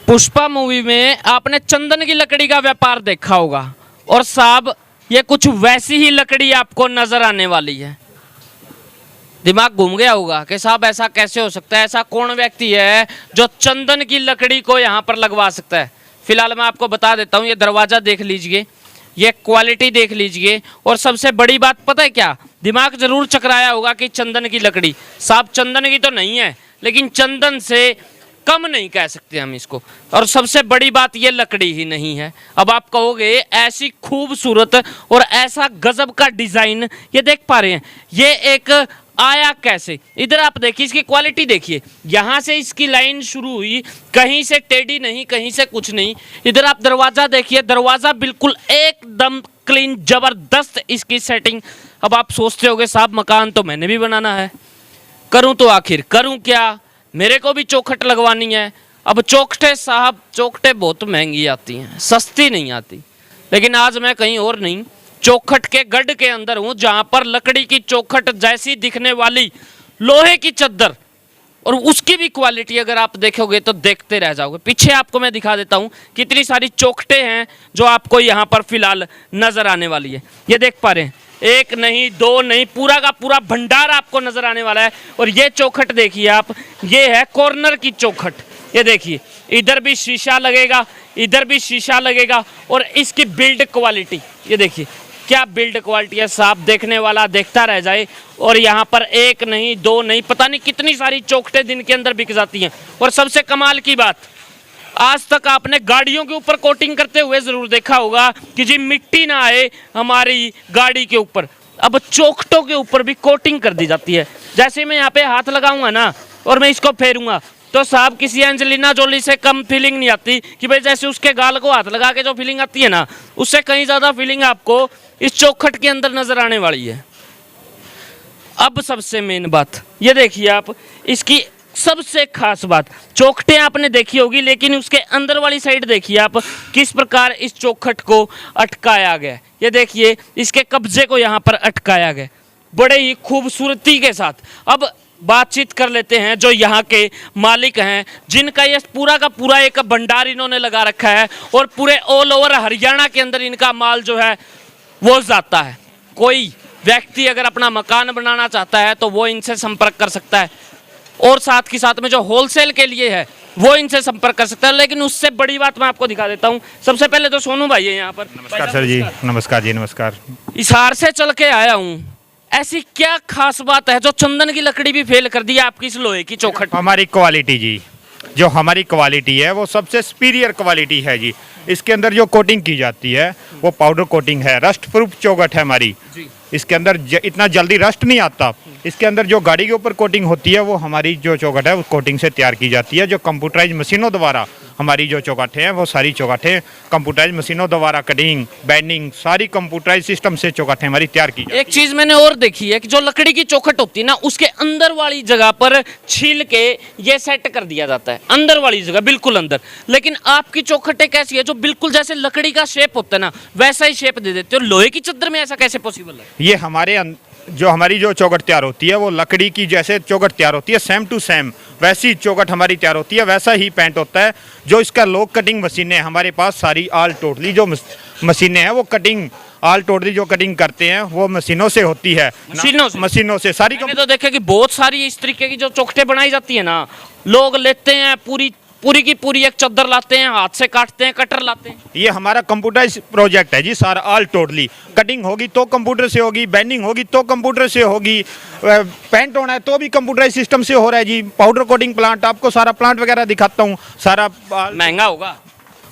Pushpa movie में आपने चंदन की लकड़ी का व्यापार देखा होगा और साहब ये कुछ वैसी ही लकड़ी आपको नजर आने वाली है। दिमाग घूम गया होगा कि साहब ऐसा कैसे हो सकता है, ऐसा कौन व्यक्ति है जो चंदन की लकड़ी को यहाँ पर लगवा सकता है। फिलहाल मैं आपको बता देता हूँ, ये दरवाज़ा देख लीजिए, ये क्वालिटी देख लीजिए, और सबसे बड़ी बात पता है क्या, दिमाग जरूर चकराया होगा कि चंदन की लकड़ी, साहब चंदन की तो नहीं है लेकिन चंदन से कम नहीं कह सकते हम इसको। और सबसे बड़ी बात ये लकड़ी ही नहीं है। अब आप कहोगे ऐसी खूबसूरत और ऐसा गजब का डिजाइन ये देख पा रहे हैं, ये एक आया कैसे। इधर आप देखिए, इसकी क्वालिटी देखिए, यहाँ से इसकी लाइन शुरू हुई, कहीं से टेढ़ी नहीं, कहीं से कुछ नहीं। इधर आप दरवाज़ा देखिए, दरवाज़ा बिल्कुल एकदम क्लीन, जबरदस्त इसकी सेटिंग। अब आप सोचते होगे साहब मकान तो मैंने भी बनाना है, करूं तो आखिर करूं क्या, मेरे को भी चौखट लगवानी है। अब चौखटे साहब, चौखटे बहुत महंगी आती हैं, सस्ती नहीं आती। लेकिन आज मैं कहीं और नहीं, चौखट के गढ़ के अंदर हूं, जहां पर लकड़ी की चौखट जैसी दिखने वाली लोहे की चद्दर और उसकी भी क्वालिटी अगर आप देखोगे तो देखते रह जाओगे। पीछे आपको मैं दिखा देता हूं कितनी सारी चौखटे हैं जो आपको यहां पर फिलहाल नजर आने वाली है। ये देख पा रहे हैं, एक नहीं दो नहीं, पूरा का पूरा भंडार आपको नजर आने वाला है। और ये चौखट देखिए आप, ये है कॉर्नर की चौखट। ये देखिए, इधर भी शीशा लगेगा, इधर भी शीशा लगेगा, और इसकी बिल्ड क्वालिटी ये देखिए, क्या बिल्ड क्वालिटी है साहब, देखने वाला देखता रह जाए। और यहाँ पर एक नहीं दो नहीं, पता नहीं कितनी सारी चौखटें दिन के अंदर बिक जाती हैं। और सबसे कमाल की बात, आज तक आपने गाड़ियों के ऊपर कोटिंग करते हुए जरूर देखा होगा कि जी मिट्टी ना आए हमारी गाड़ी के ऊपर। अब चौखटों के ऊपर भी कोटिंग कर दी जाती है। जैसे मैं यहाँ पे हाथ लगाऊंगा ना और मैं इसको फेरूंगा तो साहब किसी एंजेलिना जोली से कम फीलिंग नहीं आती कि भाई जैसे उसके गाल को हाथ लगा के जो फीलिंग आती है ना, उससे कहीं ज्यादा फीलिंग आपको इस चौखट के अंदर नजर आने वाली है। अब सबसे मेन बात ये देखिए आप, इसकी सबसे खास बात, चौखटें आपने देखी होगी लेकिन उसके अंदर वाली साइड देखिए आप, किस प्रकार इस चौखट को अटकाया गया। ये देखिए, इसके कब्जे को यहाँ पर अटकाया गया बड़े ही खूबसूरती के साथ। अब बातचीत कर लेते हैं जो यहाँ के मालिक हैं, जिनका ये पूरा का पूरा एक भंडार इन्होंने लगा रखा है और पूरे ऑल ओवर हरियाणा के अंदर इनका माल जो है वो जाता है। कोई व्यक्ति अगर अपना मकान बनाना चाहता है तो वो इनसे संपर्क कर सकता है, और साथ ही साथ में जो होलसेल के लिए है वो इनसे संपर्क कर सकता है। लेकिन उससे बड़ी बात मैं आपको दिखा देता हूँ। सबसे पहले तो सोनू भाई है यहाँ पर। नमस्कार सर जी। नमस्कार जी। नमस्कार। हिसार से चल के आया हूँ, ऐसी क्या खास बात है जो चंदन की लकड़ी भी फेल कर दी है आपकी इस लोहे की चौखट? हमारी क्वालिटी जी, जो हमारी क्वालिटी है वो सबसे सुपीरियर क्वालिटी है जी। इसके अंदर जो कोटिंग की जाती है वो पाउडर कोटिंग है, रस्ट प्रूफ चौखट है हमारी। इसके अंदर इतना जल्दी रस्ट नहीं आता। इसके अंदर जो गाड़ी के ऊपर कोटिंग होती है वो हमारी जो चौखट है उस कोटिंग से तैयार की जाती है। जो कंप्यूटराइज मशीनों द्वारा हमारी जो चौखटें हैं वो सारी चौखटें कंप्यूटराइज मशीनों द्वारा कटिंग बैंडिंग सारी कंप्यूटराइज सिस्टम से चौखटें हमारी तैयार की जाती है। एक चीज मैंने और देखी है कि जो लकड़ी की चौखट होती है ना, उसके अंदर वाली जगह पर छील के ये सेट कर दिया जाता है, अंदर वाली जगह बिल्कुल अंदर। लेकिन आपकी चौखटें कैसी है जो बिल्कुल जैसे लकड़ी का शेप होता है ना वैसा ही शेप दे देते हो। लोहे की चद्दर में ऐसा कैसे पॉसिबल है? ये हमारी जो चौखट तैयार होती है वो लकड़ी की जैसे चौखट तैयार होती है, सेम टू सेम वैसी चौखट हमारी तैयार होती है, वैसा ही पेंट होता है। जो इसका लोग कटिंग मशीनें हमारे पास सारी ऑल टोटली जो मशीनें हैं वो कटिंग ऑल टोटली जो कटिंग करते हैं वो मशीनों से होती है। मशीनों से सारी। मैंने तो देखा कि बहुत सारी इस तरीके की जो चौखटें बनाई जाती है ना, लोग लेते हैं पूरी की पूरी एक चद्दर लाते हैं, हाथ से काटते हैं, कटर लाते हैं। ये हमारा कंप्यूटराइज प्रोजेक्ट है जी सारा, ऑल टोटली। कटिंग होगी तो कंप्यूटर से होगी, बेंडिंग होगी तो कंप्यूटर से होगी, पेंट होना है तो भी कंप्यूटराइज सिस्टम से हो रहा है जी। पाउडर कोटिंग प्लांट, आपको सारा प्लांट वगैरह दिखाता हूँ। सारा महंगा होगा,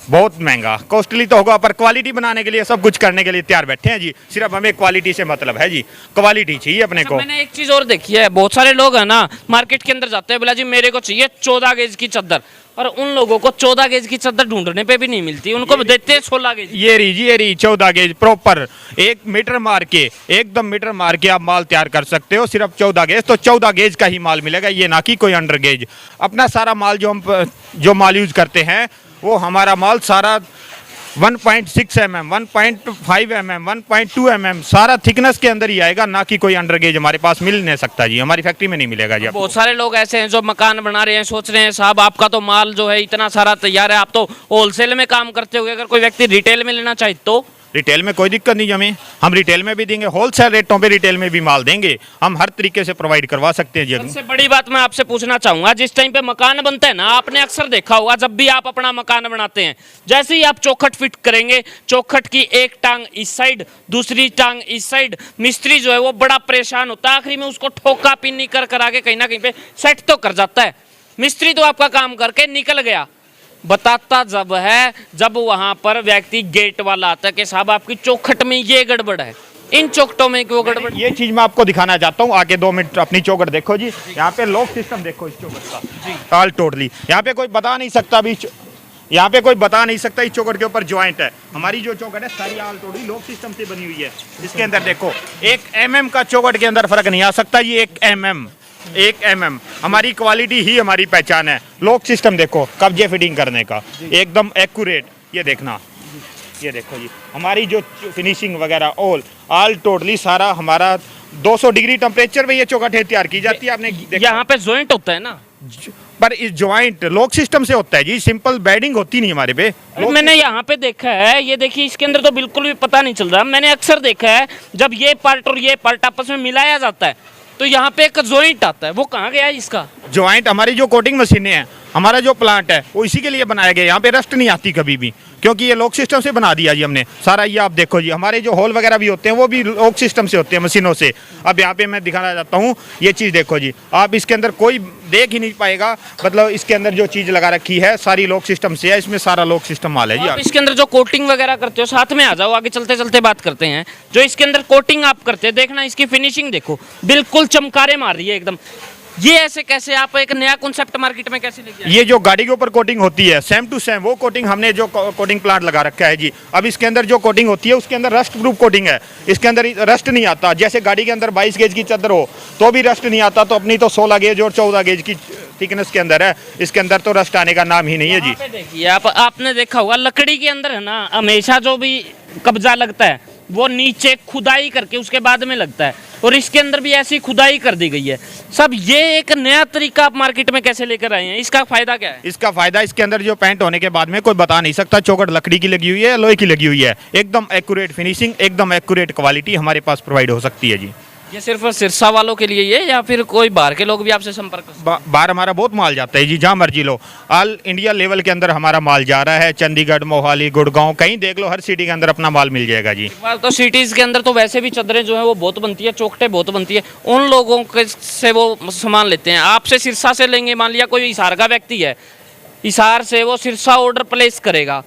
बहुत महंगा, कॉस्टली तो होगा, पर क्वालिटी बनाने के लिए सब कुछ करने के लिए तैयार बैठे हैं जी। सिर्फ हमें क्वालिटी से मतलब है जी, क्वालिटी चाहिए अपने को। मैंने एक चीज और देखी है, बहुत सारे लोग है ना मार्केट के अंदर जाते हैं, बोला जी मेरे को चाहिए 14 गेज की चद्दर, और उन लोगों को 14 गेज की चद्दर ढूंढने पे भी नहीं मिलती, उनको देते हैं 16 गेज। ये रही 14 गेज प्रॉपर 1 मीटर मार के, एकदम मीटर मार के आप माल तैयार कर सकते हो। सिर्फ 14 गेज, तो 14 गेज का ही माल मिलेगा, ये ना कि कोई अंडर गेज। अपना सारा माल जो माल यूज करते हैं वो हमारा माल सारा 1.6 mm, 1.5 mm, 1.2 mm सारा थिकनेस के अंदर ही आएगा, ना कि कोई अंडर गेज हमारे पास मिल नहीं सकता जी, हमारी फैक्ट्री में नहीं मिलेगा जी आपको। बहुत सारे लोग ऐसे हैं जो मकान बना रहे हैं, सोच रहे हैं साहब आपका तो माल जो है इतना सारा तैयार है, आप तो होलसेल में काम करते होगे, अगर कोई व्यक्ति रिटेल में लेना चाहे तो रिटेल में कोई दिक्कत नहीं हमें, हम रिटेल में भी देंगे, होलसेल रेटों पे रिटेल में भी माल देंगे, हम हर तरीके से प्रोवाइड करवा सकते हैं जी। सबसे बड़ी बात मैं आपसे पूछना चाहूंगा, जिस टाइम पे मकान बनता है ना, आपने अक्सर देखा होगा जब भी आप अपना मकान बनाते हैं, जैसे ही आप चौखट फिट करेंगे, चौखट की एक टांग इस साइड दूसरी टांग इस साइड, मिस्त्री जो है वो बड़ा परेशान होता है, आखिरी में उसको ठोका पिन्नी कर आगे कहीं ना कहीं पे सेट तो कर जाता है। मिस्त्री तो आपका काम करके निकल गया, बताता जब है जब वहां पर व्यक्ति गेट वाला आता है कि साहब आपकी चौखट में ये गड़बड़ है, इन चौखटों में क्यों गड़बड़। ये चीज मैं आपको दिखाना चाहता हूँ, आके 2 मिनट अपनी चौखट देखो जी, यहाँ पे लॉक सिस्टम देखो इस चौखट का, ऑल टोटली यहाँ पे कोई बता नहीं सकता भी, यहाँ पे कोई बता नहीं सकता इस चौखट के ऊपर ज्वाइंट है, हमारी जो चौखट है सारी ऑल टोटली लॉक सिस्टम से बनी हुई है। इसके अंदर देखो 1 mm का चौखट के अंदर फर्क नहीं आ सकता, ये 1 mm हमारी क्वालिटी ही हमारी पहचान है। लॉक सिस्टम देखो कब्जे फिटिंग करने का एकदम एक्यूरेट, ये देखना, ये देखो जी हमारी जो फिनिशिंग वगैरह ऑल टोटली सारा हमारा 200 डिग्री टेम्परेचर पे ये चौखट तैयार की जाती है। आपने यहाँ पे जॉइंट होता है ना, पर इस ज्वाइंट लॉक सिस्टम से होता है जी, सिंपल बेडिंग होती नहीं हमारे पे। मैंने यहाँ पे देखा है, ये देखिए इसके अंदर तो बिल्कुल भी पता नहीं चल रहा, मैंने अक्सर देखा है जब ये पार्ट और ये पार्ट आपस में मिलाया जाता है तो यहाँ पे एक जॉइंट आता है, वो कहाँ गया है इसका ज्वाइंट? हमारी जो कोटिंग मशीनें हैं, हमारा जो प्लांट है वो इसी के लिए बनाया गया, यहाँ पे रस्ट नहीं आती कभी भी, क्योंकि ये लॉक सिस्टम से बना दिया जी हमने सारा। ये आप देखो जी हमारे जो होल वगैरह भी होते हैं वो भी लॉक सिस्टम से होते हैं मशीनों से। अब यहाँ पे मैं दिखाना चाहता हूँ, ये चीज़ देखो जी, आप इसके अंदर कोई देख ही नहीं पाएगा, मतलब इसके अंदर जो चीज़ लगा रखी है सारी लॉक सिस्टम से है, इसमें सारा लॉक सिस्टम माल है जी। आप इसके अंदर जो कोटिंग वगैरह करते हो, साथ में आ जाओ, आगे चलते चलते बात करते हैं। जो इसके अंदर कोटिंग आप करते हैं, देखना इसकी फिनिशिंग देखो, बिल्कुल चमकारे मार रही है एकदम। ये ऐसे कैसे, आप एक नया कॉन्सेप्ट मार्केट में कैसे लेके आए? ये जो गाड़ी के ऊपर कोटिंग होती है सेम टू सेम वो कोटिंग हमने जो कोटिंग प्लांट लगा रखा है जी। अब इसके अंदर जो कोटिंग होती है उसके अंदर रस्ट प्रूफ कोटिंग है, इसके अंदर रस्ट नहीं आता। जैसे गाड़ी के अंदर 22 गेज की चादर हो तो भी रस्ट नहीं आता, तो अपनी तो 16 गेज और 14 गेज की थिकनेस के अंदर है, इसके अंदर तो रस्ट आने का नाम ही नहीं है जी। देखिए आपने देखा होगा लकड़ी के अंदर है ना, हमेशा जो भी कब्जा लगता है वो नीचे खुदाई करके उसके बाद में लगता है, और इसके अंदर भी ऐसी खुदाई कर दी गई है। सब ये एक नया तरीका आप मार्केट में कैसे लेकर आए हैं, इसका फायदा क्या है? इसका फायदा इसके अंदर जो पेंट होने के बाद में कोई बता नहीं सकता चौखट लकड़ी की लगी हुई है लोहे की लगी हुई है, एकदम एक्यूरेट फिनिशिंग, एकदम एक्यूरेट क्वालिटी हमारे पास प्रोवाइड हो सकती है जी। ये सिर्फ सिरसा वालों के लिए ये, या फिर कोई बाहर के लोग भी आपसे संपर्क कर सकते हैं? बाहर हमारा बहुत माल जाता है जी, जहाँ मर्जी लो, ऑल इंडिया लेवल के अंदर हमारा माल जा रहा है। चंडीगढ़, मोहाली, गुड़गांव, कहीं देख लो, हर सिटी के अंदर अपना माल मिल जाएगा जी। तो सिटीज के अंदर तो वैसे भी चादरें जो है वो बहुत बनती है, चौखटें बहुत बनती है, उन लोगों के से वो सामान लेते हैं। आपसे सिरसा से लेंगे, मान लिया कोई हिसार का व्यक्ति है, हिसार से वो सिरसा ऑर्डर प्लेस करेगा,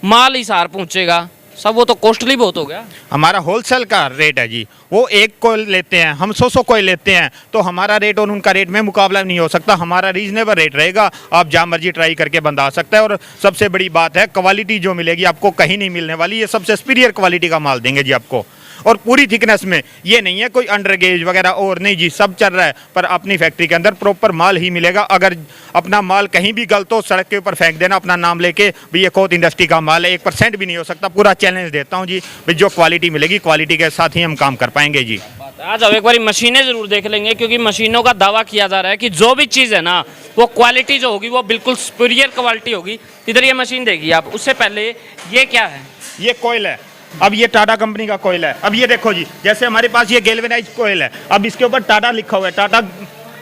माल हिसार पहुँचेगा, सब वो तो कॉस्टली बहुत हो गया। हमारा होलसेल का रेट है जी, वो एक कोयल लेते हैं, हम 100 कोयल लेते हैं, तो हमारा रेट और उनका रेट में मुकाबला नहीं हो सकता, हमारा रीजनेबल रेट रहेगा। आप जहाँ मर्जी ट्राई करके बंदा सकता है, और सबसे बड़ी बात है क्वालिटी जो मिलेगी आपको कहीं नहीं मिलने वाली, ये सबसे सुपीरियर क्वालिटी का माल देंगे जी आपको, और पूरी थिकनेस में। ये नहीं है कोई अंडर गेज वगैरह और नहीं जी, सब चल रहा है, पर अपनी फैक्ट्री के अंदर प्रॉपर माल ही मिलेगा। अगर अपना माल कहीं भी गलत हो, सड़क के ऊपर फेंक देना अपना नाम लेके, भाई ये खोत इंडस्ट्री का माल है, 1% भी नहीं हो सकता। पूरा चैलेंज देता हूँ जी, भाई जो क्वालिटी मिलेगी क्वालिटी के साथ ही हम काम कर पाएंगे जी। आ जाओ, एक बार मशीनें जरूर देख लेंगे, क्योंकि मशीनों का दावा किया जा रहा है कि जो भी चीज़ है ना, वो क्वालिटी जो होगी वो बिल्कुल सुपीरियर क्वालिटी होगी। इधर ये मशीन देखिए आप, उससे पहले ये क्या है? ये कोयल है, अब ये टाटा कंपनी का कोयल है। अब ये देखो जी, जैसे हमारे पास ये गैल्वेनाइज कोयल है, अब इसके ऊपर टाटा लिखा हुआ है,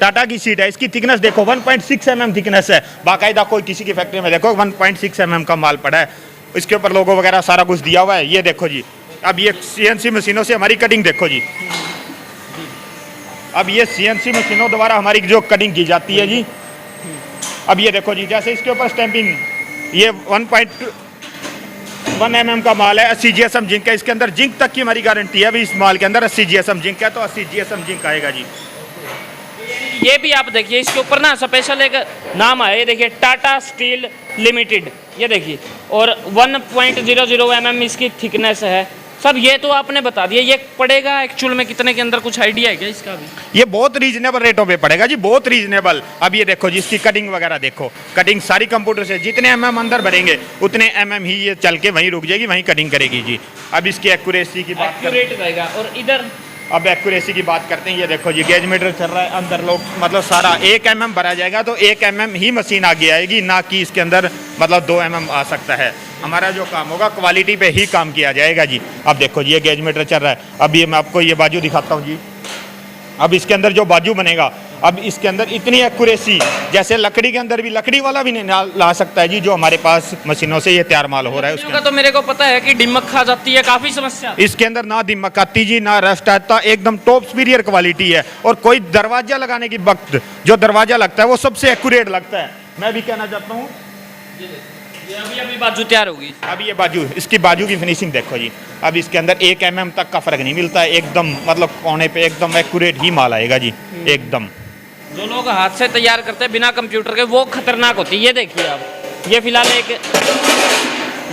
टाटा की सीट है, इसकी थिकनेस देखो 1.6 mm थिकनेस है, बाकायदा कोई किसी की फैक्ट्री में देखो 1.6 mm का माल पड़ा है, इसके ऊपर लोगो वगैरह सारा कुछ दिया हुआ है। ये देखो जी, अब ये CNC मशीनों से हमारी कटिंग देखो जी, अब ये CNC मशीनों द्वारा हमारी जो कटिंग की जाती है जी। अब ये देखो जी, जैसे इसके ऊपर स्टैंपिंग, ये 1.1 mm का माल है, 80 GSM जिंक है, इसके अंदर जिंक तक की हमारी गारंटी है। अभी इस माल के अंदर 80 GSM जिंक है, तो 80 GSM जिंक आएगा जी। ये भी आप देखिए, इसके ऊपर ना स्पेशल एक नाम है, ये देखिए टाटा स्टील लिमिटेड, ये देखिए, और 1.00 mm इसकी थिकनेस है, सर ये तो आपने बता दिया, ये पड़ेगा एक्चुअल में कितने के अंदर, कुछ आइडिया है क्या इसका भी? ये बहुत रीजनेबल रेटों पे पड़ेगा जी, बहुत रीजनेबल। अब ये देखो जी, इसकी कटिंग वगैरह देखो, कटिंग सारी कंप्यूटर से, जितने एमएम अंदर भरेंगे उतने एमएम ही ये चल के वहीं रुक जाएगी, वहीं कटिंग करेगी जी। अब इसकी एक्यूरेसी की बात एक्यूरेट रहेगा। और इधर अब एक्यूरेसी की बात करते हैं, ये देखो जी गेज मीटर चल रहा है अंदर, लोग मतलब सारा 1 mm भरा जाएगा तो 1 mm ही मशीन आगे आएगी, ना कि इसके अंदर मतलब 2 mm आ सकता है। हमारा जो काम होगा क्वालिटी पे ही काम किया जाएगा जी। अब देखो जी ये गेज मीटर चल रहा है। अब ये मैं आपको ये बाजू दिखाता हूँ जी। अब इसके अंदर जो बाजू बनेगा, अब इसके अंदर इतनी एक्यूरेसी, जैसे लकड़ी के अंदर भी लकड़ी वाला भी नहीं ला सकता है जी, जो हमारे पास मशीनों से ये तैयार माल हो रहा है उसके तो मेरे को पता है कि डिमक खा जाती है, काफी समस्या। इसके अंदर ना दिमक आती जी, ना रस्ट आता, एकदम टॉप सुपीरियर क्वालिटी है। और कोई दरवाजा लगाने की वक्त जो दरवाजा लगता है वो सबसे एक्यूरेट लगता है। मैं भी कहना चाहता हूँ, ये अभी बाजू तैयार होगी। अभी ये बाजू, इसकी बाजू की फिनिशिंग देखो जी। अब इसके अंदर 1 mm तक का फर्क नहीं मिलता है, एकदम मतलब कोने पे एकदम एक्यूरेट ही माल आएगा जी, एकदम। जो लोग हाथ से तैयार करते हैं बिना कंप्यूटर के, वो खतरनाक होती है। ये देखिए आप, ये फिलहाल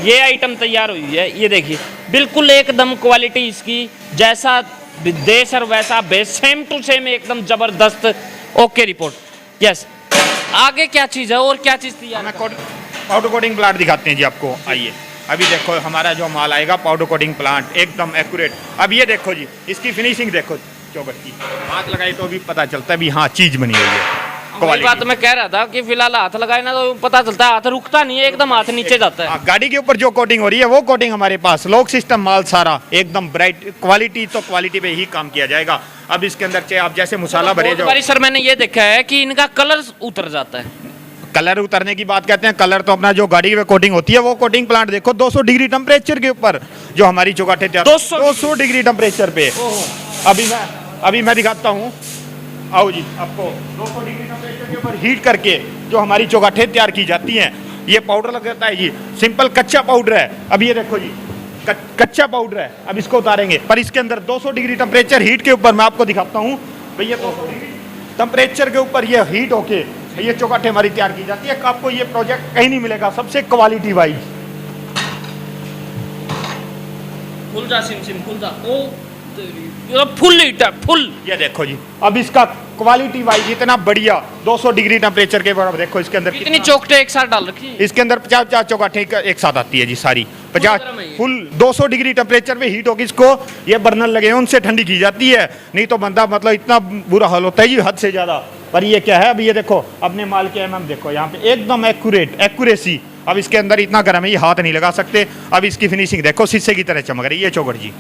ये आइटम तैयार हुई है, ये देखिए बिल्कुल एकदम क्वालिटी इसकी जैसा देश और वैसा बेस, सेम टू सेम एकदम जबरदस्त। Okay report. यस, आगे क्या चीज़ है और क्या चीज़ तैयार? पाउडर कोटिंग प्लांट दिखाते हैं जी आपको, आइए। अभी देखो हमारा जो माल आएगा पाउडर कोटिंग प्लांट, एकदम एक्यूरेट। अब ये देखो जी, इसकी फिनिशिंग देखो चौखट की, हाथ लगाई तो भी पता चलता है भी हाँ चीज बनी हुई है। वही बात मैं कह रहा था कि फिलहाल हाथ लगाए ना तो पता चलता है, हाथ रुकता नहीं है, एकदम हाथ नीचे जाता है। गाड़ी के ऊपर जो कोटिंग हो रही है वो कोटिंग हमारे पास, लॉक सिस्टम माल सारा एकदम ब्राइट क्वालिटी, तो क्वालिटी पे ही काम किया जाएगा। अब इसके अंदर चाहे आप जैसे मसाला भरे जाओ। सर मैंने ये देखा है कि इनका कलर उतर जाता है। कलर उतरने की बात कहते हैं, कलर तो अपना जो गाड़ी में कोटिंग होती है वो कोटिंग प्लांट देखो 200 डिग्री टेम्परेचर के ऊपर जो हमारी चौगाठे 200 डिग्री टेम्परेचर पे। अभी मैं दिखाता हूँ, आओ जी आपको। 200 डिग्री टेम्परेचर के ऊपर हीट करके जो हमारी चौगाठे तैयार की जाती हैं, ये पाउडर लग जाता है जी, सिंपल कच्चा पाउडर है। अब ये देखो जी कच्चा पाउडर है, अब इसको उतारेंगे, पर इसके अंदर 200 डिग्री टेम्परेचर हीट के ऊपर मैं आपको दिखाता हूँ भैया, 200 डिग्री टेम्परेचर के ऊपर ये हीट होके ये चौगाठे हमारी तैयार की जाती है। आपको ये प्रोजेक्ट कहीं नहीं मिलेगा, सबसे क्वालिटी वाइज। फुल जा सिम फुल जा, ओ फुल हीट है, फुल। ये देखो जी, अब इसका क्वालिटी वाइज इतना बढ़िया 200 डिग्री टेम्परेचर के बराबर। देखो इसके अंदर कितनी चौखटे एक साथ डाल रखी है? इसके अंदर 50 चौगाठे एक साथ आती है जी, सारी 50 फुल 200 डिग्री टेम्परेचर पे हीट होगी। इसको ये बर्नर लगे हैं उनसे ठंडी की जाती है, नहीं तो बंदा मतलब इतना बुरा हाल होता है जी, हद से ज्यादा। पर ये क्या है, अब ये देखो अपने माल के एमएम देखो यहाँ पे एकदम एक्यूरेसी। अब इसके अंदर इतना गर्म है ये हाथ नहीं लगा सकते। अब इसकी फिनिशिंग देखो, शीशे की तरह चमक रही है चौखट जी।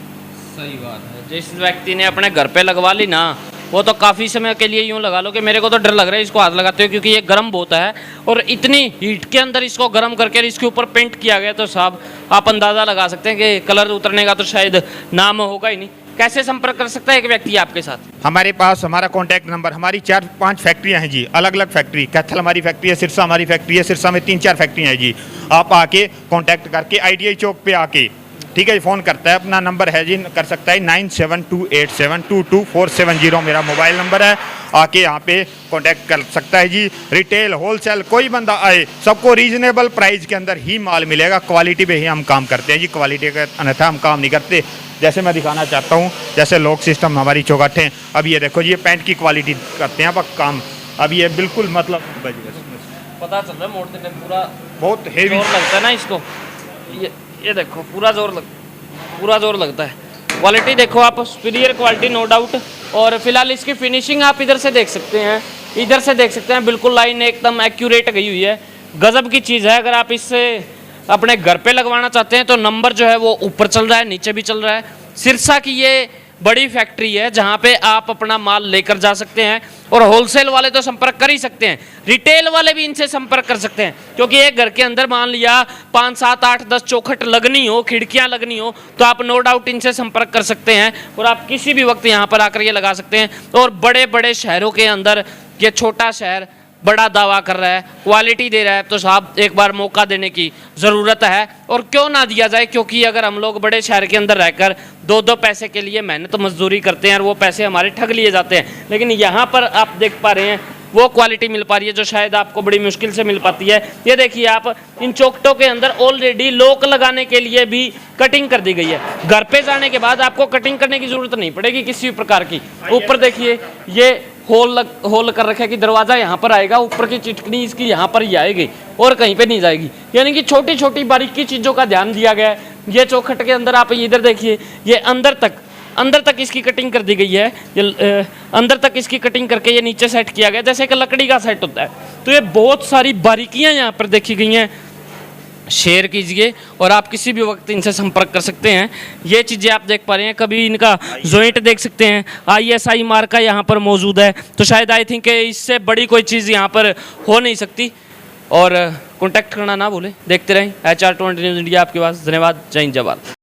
सही बात है, जिस व्यक्ति ने अपने घर पे लगवा ली ना, वो तो काफ़ी समय के लिए यूँ लगा लो कि मेरे को तो डर लग रहा है इसको हाथ लगाते हुए, क्योंकि ये गर्म बहुत है और इतनी हीट के अंदर इसको गर्म करके इसके ऊपर पेंट किया गया, तो साहब आप अंदाज़ा लगा सकते हैं कि कलर उतरने का तो शायद नाम होगा ही नहीं। कैसे संपर्क कर सकता है एक व्यक्ति आपके साथ? हमारे पास हमारा कॉन्टैक्ट नंबर, हमारी 4-5 फैक्ट्रियां हैं जी, अलग अलग फैक्ट्री। कैथल हमारी फैक्ट्री है, सिरसा हमारी फैक्ट्री है, सिरसा में 3-4 फैक्ट्रियां हैं जी। आप आके कॉन्टैक्ट करके ITI चौक पे आके, ठीक है जी, फ़ोन करता है, अपना नंबर है जी, कर सकता है 9728722470 मेरा मोबाइल नंबर है। आके यहाँ पे कांटेक्ट कर सकता है जी। रिटेल होलसेल कोई बंदा आए, सबको रीजनेबल प्राइस के अंदर ही माल मिलेगा। क्वालिटी पे ही हम काम करते हैं जी, क्वालिटी का अन्यथा हम काम नहीं करते। जैसे मैं दिखाना चाहता हूँ, जैसे लॉक सिस्टम हमारी चौगाठे, अब ये देखो जी, ये पैंट की क्वालिटी करते हैं अब काम। अब ये बिल्कुल मतलब पता चल रहा है मोड़ते में पूरा बहुत हेवी लगता है ना इसको। ये देखो पूरा जोर लगता है। क्वालिटी देखो आप, सुपीरियर क्वालिटी नो डाउट। और फिलहाल इसकी फिनिशिंग आप इधर से देख सकते हैं, बिल्कुल लाइन एकदम एक्यूरेट गई हुई है, गजब की चीज़ है। अगर आप इससे अपने घर पे लगवाना चाहते हैं तो नंबर जो है वो ऊपर चल रहा है, नीचे भी चल रहा है। सिरसा की ये बड़ी फैक्ट्री है जहाँ पे आप अपना माल लेकर जा सकते हैं, और होलसेल वाले तो संपर्क कर ही सकते हैं, रिटेल वाले भी इनसे संपर्क कर सकते हैं। क्योंकि एक घर के अंदर मान लिया 5, 7, 8, 10 चौखट लगनी हो, खिड़कियाँ लगनी हो, तो आप नो डाउट इनसे संपर्क कर सकते हैं और आप किसी भी वक्त यहाँ पर आकर ये लगा सकते हैं। और बड़े बड़े शहरों के अंदर ये छोटा शहर बड़ा दावा कर रहा है, क्वालिटी दे रहा है, तो साहब एक बार मौका देने की ज़रूरत है। और क्यों ना दिया जाए, क्योंकि अगर हम लोग बड़े शहर के अंदर रहकर 2-2 पैसे के लिए मेहनत मजदूरी करते हैं और वो पैसे हमारे ठग लिए जाते हैं, लेकिन यहाँ पर आप देख पा रहे हैं वो क्वालिटी मिल पा रही है जो शायद आपको बड़ी मुश्किल से मिल पाती है। ये देखिए आप, इन चौखटों के अंदर ऑलरेडी लॉक लगाने के लिए भी कटिंग कर दी गई है। घर पे जाने के बाद आपको कटिंग करने की जरूरत नहीं पड़ेगी किसी भी प्रकार की। ऊपर देखिए ये होल कर रखा है कि दरवाजा यहाँ पर आएगा, ऊपर की चिटकनी इसकी यहाँ पर ही आएगी और कहीं पे नहीं जाएगी। यानी कि छोटी छोटी बारीकी चीज़ों का ध्यान दिया गया है। ये चौखट के अंदर आप इधर देखिए, ये अंदर तक इसकी कटिंग कर दी गई है। ये अंदर तक इसकी कटिंग करके ये नीचे सेट किया गया जैसे कि लकड़ी का सेट होता है। तो ये बहुत सारी बारीकियां यहाँ पर देखी गई हैं। शेयर कीजिए और आप किसी भी वक्त इनसे संपर्क कर सकते हैं। ये चीज़ें आप देख पा रहे हैं, कभी इनका जॉइंट देख सकते हैं, ISI मार्का यहाँ पर मौजूद है। तो शायद आई थिंक इससे बड़ी कोई चीज़ यहाँ पर हो नहीं सकती। और कॉन्टैक्ट करना ना भूलें। देखते रहें HR20 न्यूज़ इंडिया आपके पास। धन्यवाद। जय हिंद, जय भारत।